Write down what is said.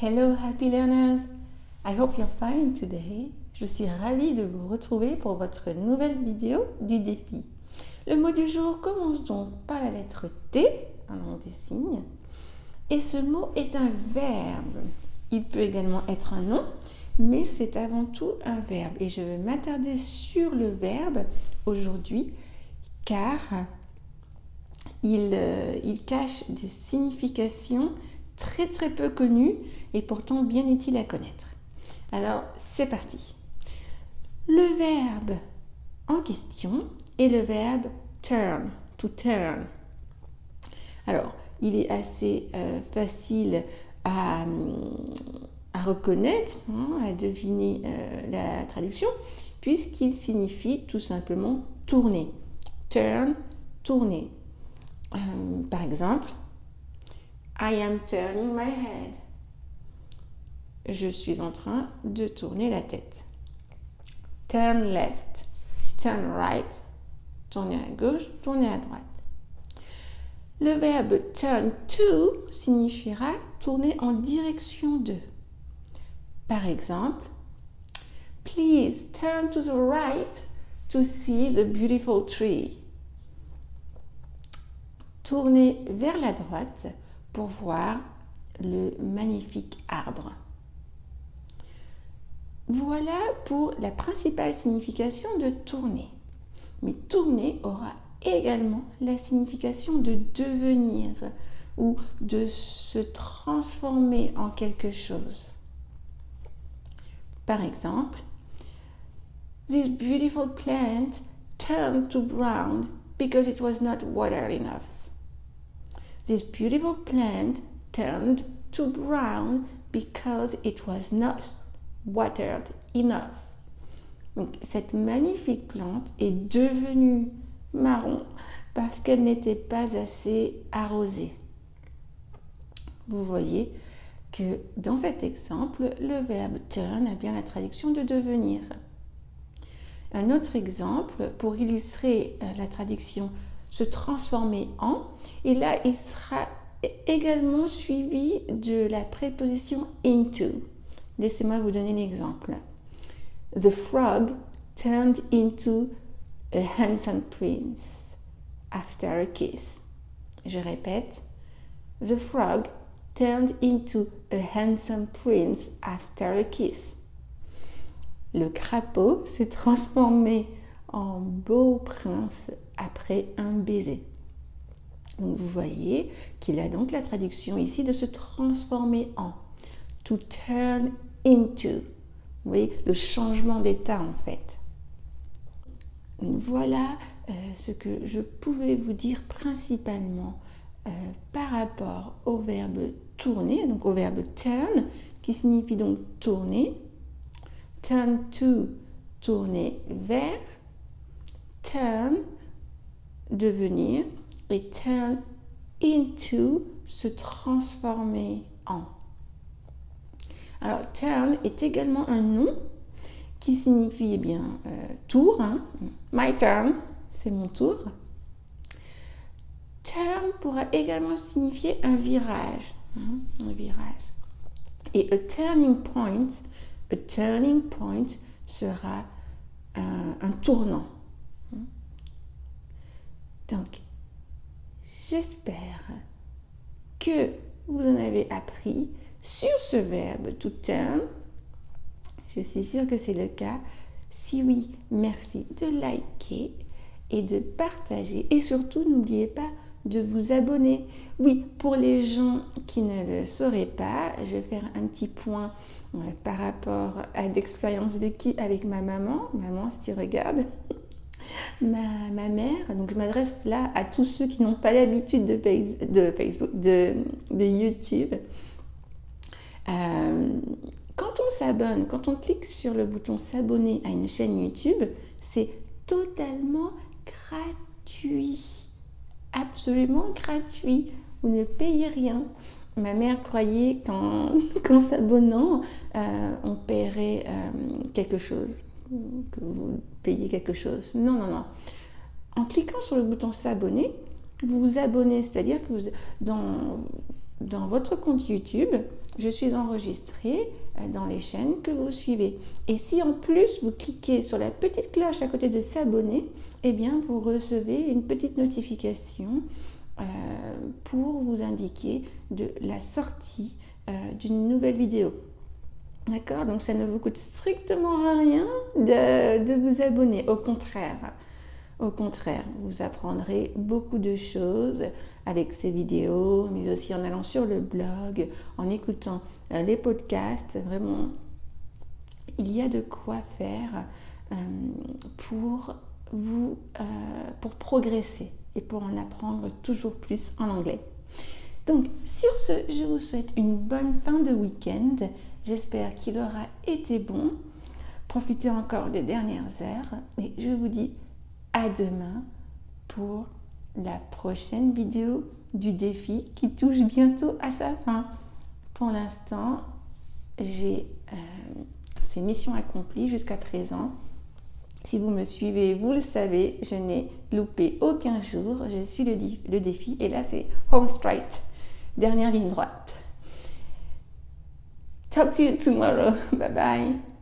Hello happy learners! I hope you're fine today. Je suis ravie de vous retrouver pour votre nouvelle vidéo du défi. Le mot du jour commence donc par la lettre T, un nom des signes. Et ce mot est un verbe. Il peut également être un nom, mais c'est avant tout un verbe. Et je vais m'attarder sur le verbe aujourd'hui, car il cache des significations très peu connues et pourtant bien utiles à connaître. Alors, c'est parti. Le verbe en question est le verbe turn, to turn. Alors, il est assez facile à reconnaître, à deviner la traduction, puisqu'il signifie tout simplement tourner. Turn, tourner. Par exemple, I am turning my head. Je suis en train de tourner la tête. Turn left, turn right, tourner à gauche, tourner à droite. Le verbe turn to signifiera tourner en direction de. Par exemple, please turn to the right to see the beautiful tree. Tournez vers la droite pour voir le magnifique arbre. Voilà pour la principale signification de tourner. Mais tourner aura également la signification de devenir ou de se transformer en quelque chose. Par exemple, this beautiful plant turned to brown because it was not watered enough. This beautiful plant turned to brown because it was not watered enough. Donc, cette magnifique plante est devenue marron parce qu'elle n'était pas assez arrosée. Vous voyez que dans cet exemple, le verbe turn a bien la traduction de devenir. Un autre exemple pour illustrer la traduction se transformer en, et là il sera également suivi de la préposition into. Laissez-moi vous donner l'exemple. The frog turned into a handsome prince after a kiss. Je répète. The frog turned into a handsome prince after a kiss. Le crapaud s'est transformé en beau prince après un baiser. Donc vous voyez qu'il a donc la traduction ici de se transformer en. To turn into. Vous voyez le changement d'état en fait. Donc voilà ce que je pouvais vous dire principalement par rapport au verbe tourner, donc au verbe turn, qui signifie donc tourner. Turn to, tourner vers. Turn, devenir. Et turn into, se transformer en. Alors, turn est également un nom qui signifie tour. My turn, c'est mon tour. Turn pourra également signifier un virage. Un virage. Et a turning point sera un tournant. Donc, j'espère que vous en avez appris sur ce verbe to turn. Je suis sûre que c'est le cas. Si oui, merci de liker et de partager. Et surtout, n'oubliez pas de vous abonner. Oui, pour les gens qui ne le sauraient pas, je vais faire un petit point par rapport à l'expérience vécue avec ma maman. Maman, si tu regardes. Ma mère, donc je m'adresse là à tous ceux qui n'ont pas l'habitude de Facebook, de YouTube. Quand on s'abonne, quand on clique sur le bouton s'abonner à une chaîne YouTube, c'est totalement gratuit. Absolument gratuit. Vous ne payez rien. Ma mère croyait qu'en s'abonnant, on paierait quelque chose. Que vous payez quelque chose. Non. En cliquant sur le bouton s'abonner, vous vous abonnez, c'est-à-dire que dans votre compte YouTube, je suis enregistrée dans les chaînes que vous suivez. Et si en plus vous cliquez sur la petite cloche à côté de s'abonner, eh bien vous recevez une petite notification pour vous indiquer de la sortie d'une nouvelle vidéo. D'accord? Donc ça ne vous coûte strictement rien de vous abonner. Au contraire, vous apprendrez beaucoup de choses avec ces vidéos, mais aussi en allant sur le blog, en écoutant les podcasts. Vraiment, il y a de quoi faire pour progresser et pour en apprendre toujours plus en anglais. Donc, sur ce, je vous souhaite une bonne fin de week-end. J'espère qu'il aura été bon. Profitez encore des dernières heures et je vous dis à demain pour la prochaine vidéo du défi qui touche bientôt à sa fin. Pour l'instant, j'ai ces missions accomplies jusqu'à présent. Si vous me suivez, vous le savez, je n'ai loupé aucun jour. Je suis le défi et là c'est home straight, dernière ligne droite. Talk to you tomorrow. Bye bye.